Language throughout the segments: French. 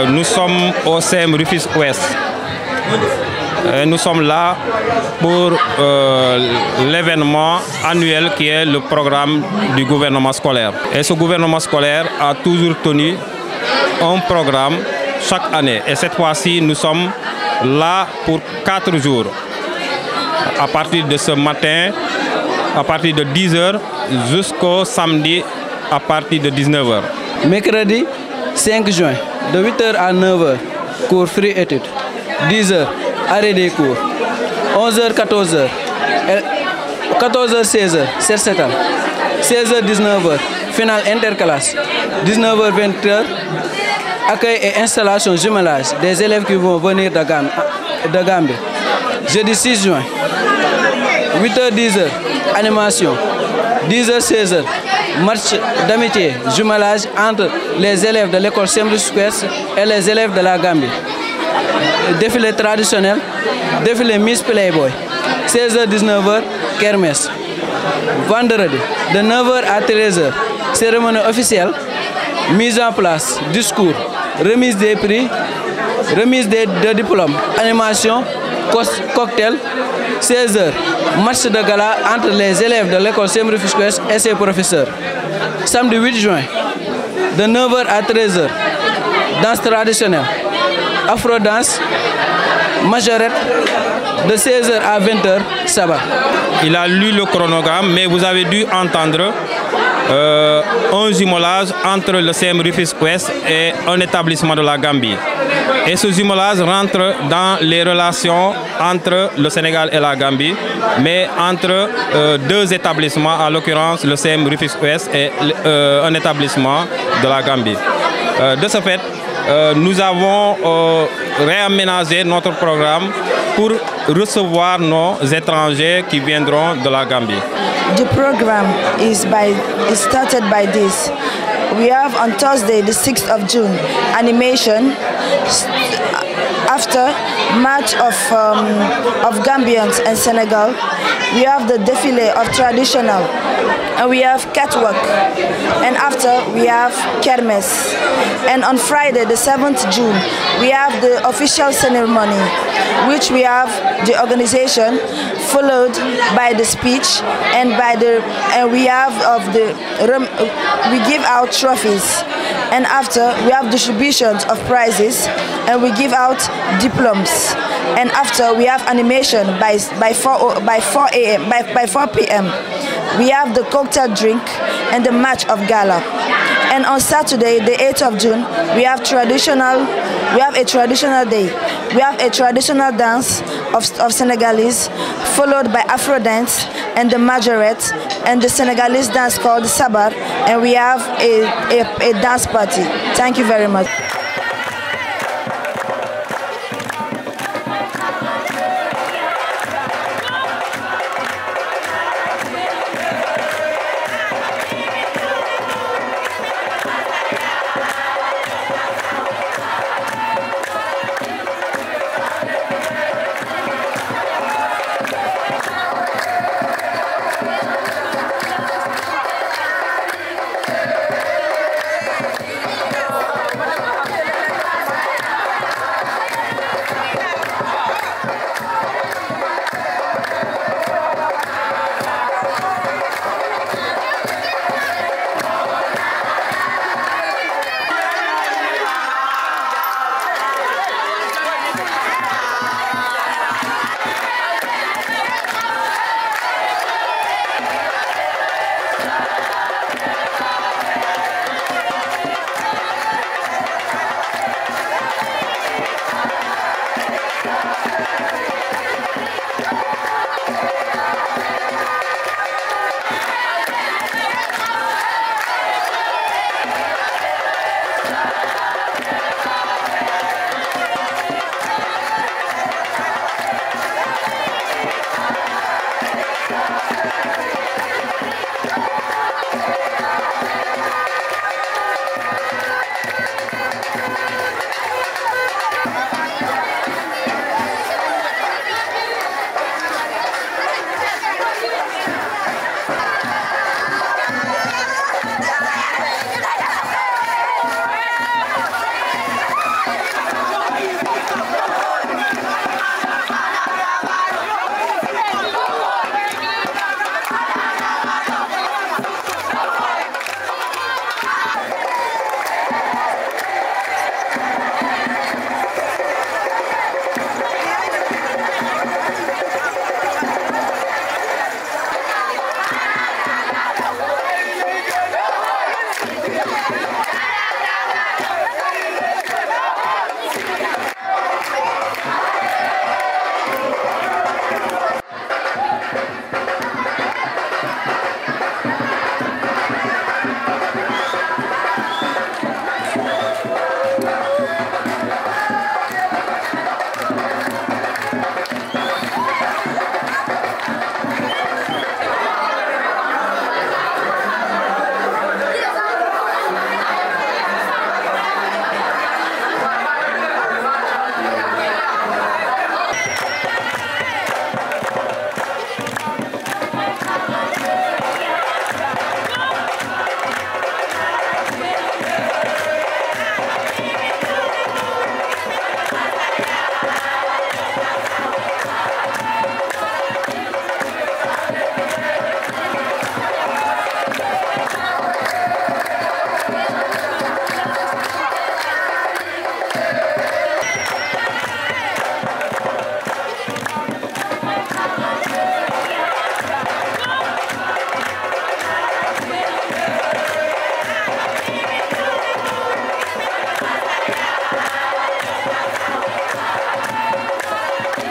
Nous sommes au CEM Rufisque-Ouest. Nous sommes là pour l'événement annuel qui est le programme du gouvernement scolaire. Et ce gouvernement scolaire a toujours tenu un programme chaque année. Et cette fois-ci, nous sommes là pour 4 jours. À partir de ce matin, à partir de 10h jusqu'au samedi à partir de 19h. Mercredi 5 juin, de 8h à 9h, cours free études. 10h, arrêt des cours. 11h, 14h. 14h, 16h, 7 ans. 16h, 19h, finale interclasse. 19h, 20h, accueil et installation jumelage des élèves qui vont venir de Gambie. Jeudi 6 juin, 8h, 10h, animation. 10h, 16h, match d'amitié, jumelage entre les élèves de l'école CEM Rufisque-Ouest et les élèves de la Gambie. Défilé traditionnel, défilé Miss Playboy. 16h, 19h, kermesse. Vendredi, de 9h à 13h, cérémonie officielle, mise en place, discours, remise des prix, remise des diplômes, animation, cocktail. 16h, match de gala entre les élèves de l'école CEM Rufisque-Ouest et ses professeurs. Samedi 8 juin, de 9h à 13h, danse traditionnelle, afro-danse, majorette, de 16h à 20h, sabbat. Il a lu le chronogramme, mais vous avez dû entendre un jumelage entre le CEM Rufisque-Ouest et un établissement de la Gambie. Et ce jumelage rentre dans les relations entre le Sénégal et la Gambie, mais entre 2 établissements, en l'occurrence le CEM Rufisque-Ouest et un établissement de la Gambie. De ce fait, nous avons réaménagé notre programme pour recevoir nos étrangers qui viendront de la Gambie. The program is started by this. We have on Thursday, the 6th of June, animation. After match of Gambians and Senegal, we have the défilé of traditional, and we have catwalk, and after we have kermesse. And on Friday, the 7th June, we have the official ceremony, which we have the organization followed by the speech and we give out trophies, and after we have distributions of prizes and we give out diplomas, and after we have animation by 4 p.m. we have the cocktail drink and the match of gala. And on Saturday, the 8th of June, we have a traditional day. We have a traditional dance of Senegalese, followed by Afro dance and the majorette and the Senegalese dance called Sabar, and we have a dance party. Thank you very much.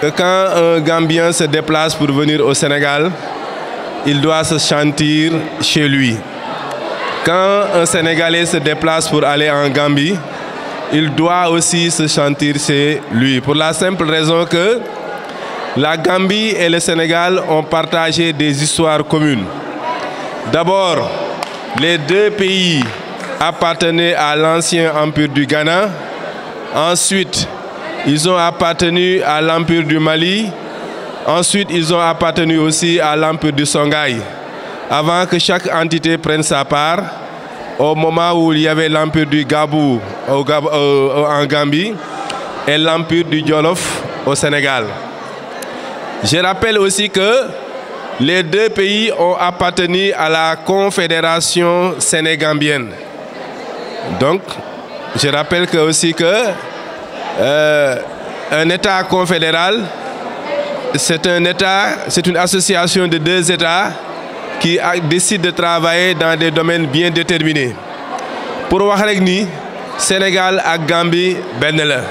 que quand un Gambien se déplace pour venir au Sénégal, il doit se sentir chez lui. Quand un Sénégalais se déplace pour aller en Gambie, il doit aussi se sentir chez lui. Pour la simple raison que la Gambie et le Sénégal ont partagé des histoires communes. D'abord, les deux pays appartenaient à l'ancien empire du Ghana. Ensuite, ils ont appartenu à l'empire du Mali. Ensuite, ils ont appartenu aussi à l'empire du Songhai. Avant que chaque entité prenne sa part, au moment où il y avait l'empire du Gabou en Gambie et l'empire du Jolof au Sénégal. Je rappelle aussi que les deux pays ont appartenu à la Confédération sénégambienne. Donc, je rappelle aussi que un État confédéral, c'est une association de deux États qui décident de travailler dans des domaines bien déterminés. Pour wax rek ni Sénégal et Gambie benn la.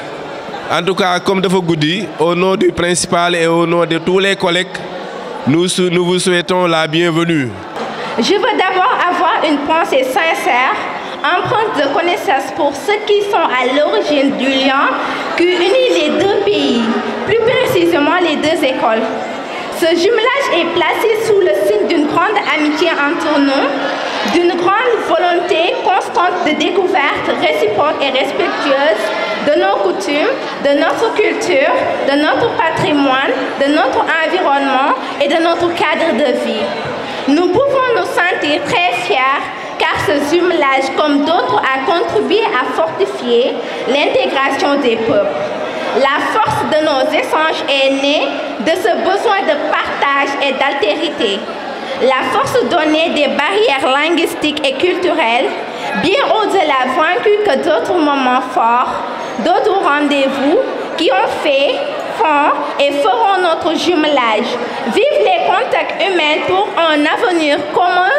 En tout cas, comme de Goudi, au nom du principal et au nom de tous les collègues, nous vous souhaitons la bienvenue. Je veux d'abord avoir une pensée sincère, empreinte de connaissance pour ceux qui sont à l'origine du lien qui unit les deux pays, plus précisément les deux écoles. Ce jumelage est placé sous le signe d'une grande amitié entre nous, d'une grande volonté constante de découverte réciproque et respectueuse de nos coutumes, de notre culture, de notre patrimoine, de notre environnement et de notre cadre de vie. Nous pouvons nous sentir très fiers car ce jumelage, comme d'autres, a contribué à fortifier l'intégration des peuples. La force de nos échanges est née de ce besoin de partage et d'altérité. La force donnée des barrières linguistiques et culturelles, bien au-delà vaincue que d'autres moments forts, d'autres rendez-vous qui ont fait, font et feront notre jumelage. Vive les contacts humains pour un avenir commun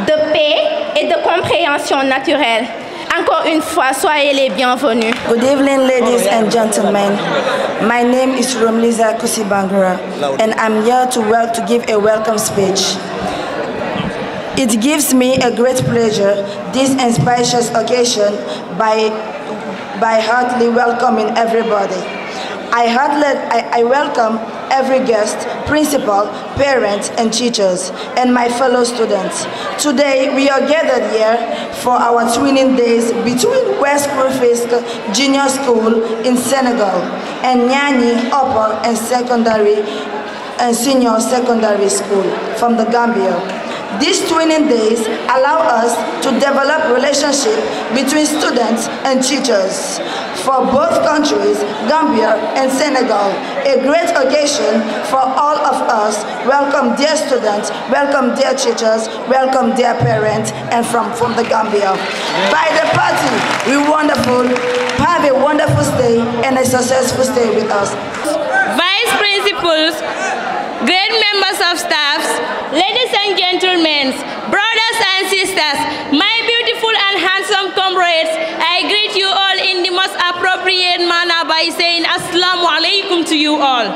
de paix et de compréhension naturelle. Encore une fois, soyez les bienvenus. Good evening, ladies and gentlemen. My name is Romliza Kusibangura, and I'm here to give a welcome speech. It gives me a great pleasure, this auspicious occasion, by heartily welcoming everybody. I welcome every guest, principal, parents, and teachers, and my fellow students. Today, we are gathered here for our twinning days between West Rufisque Junior School in Senegal and Nyani Upper and Secondary and Senior Secondary School from the Gambia. These twinning days allow us to develop relationship between students and teachers. For both countries, Gambia and Senegal, a great occasion for all of us. Welcome dear students, welcome dear teachers, welcome dear parents, and from the Gambia. By the party, have a wonderful stay and a successful stay with us. Vice principals, great members of staffs, ladies and gentlemen, brothers and sisters, my beautiful and handsome comrades, I greet you all in the most appropriate manner by saying Assalamu alaikum to you all.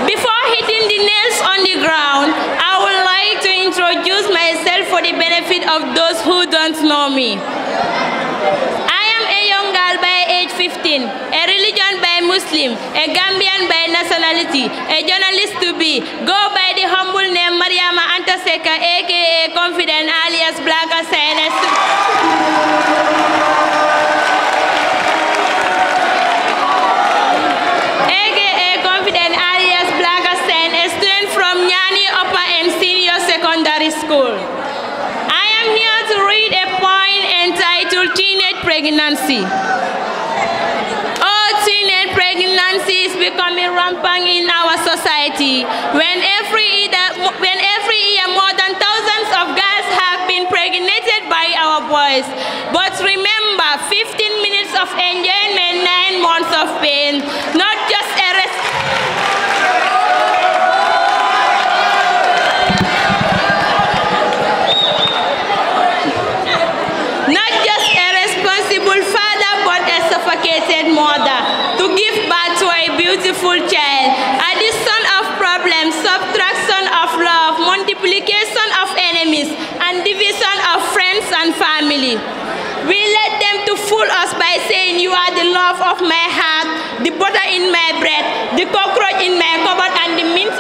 Before hitting the nails on the ground, I would like to introduce myself for the benefit of those who don't know me. I am a young girl by age 15, a religion by Muslim, a Gambian by nationality, a journalist to be, go by the humble name Mariama Antaseka, aka Confident alias Black Science. aka Confident alias Black Science, a student from Nyani Upper and Senior Secondary School. I am here to read a poem entitled Teenage Pregnancy. Teenage pregnancy is becoming rampant in our society. When every year more than thousands of girls have been impregnated by our boys. But remember, 15 minutes of enjoyment, 9 months of pain, not just a rest. beautiful child. Addition of problems, subtraction of love, multiplication of enemies, and division of friends and family. We let them to fool us by saying you are the love of my heart, the butter in my bread, the cockroach in my cupboard, and the mint